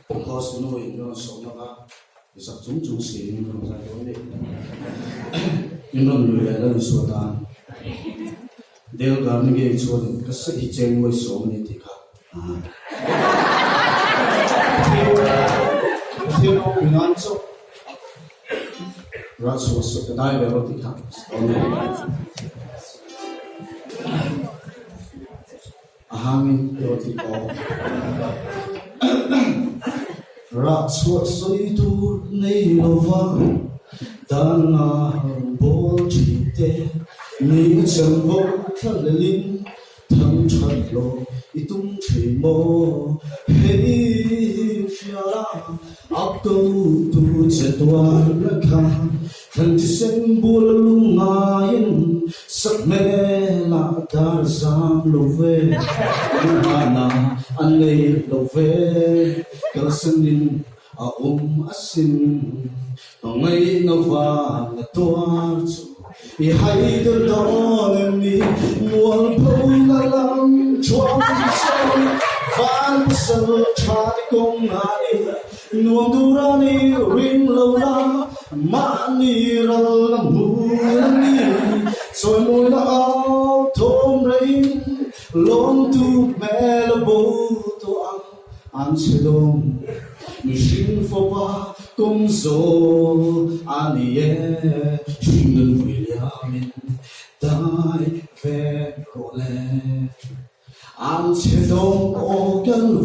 Có số nội nó sống nó cả sắp chúng chúng sinh không ra đối đấy nhưng nó lười là lười số ta đều làm những cái chuyện cái sự tranh với số này thì cả theo nó bị ngăn số ra số cái này về thì cả hangin theo thì có ra số soi tu nei lova dan na bol chi te ni chang bo thal lin thang chat lo itung chi mo hei fiala ap to tu chetwa la kha thang ti sen bul lungain sak me la dar zam lo ve na an nei lo ve kal sanin a asin ngay na va na toar chu i hai do don mi mual po na lang chuang sai van sa cha kong ai nuông durani rim lo la ma ni ra la mu ni soi môi na ao thom rei lon tu me lo bo to an se dom Machine for ba công số anh ye xin William đại về cổ lệ anh sẽ đông ô căn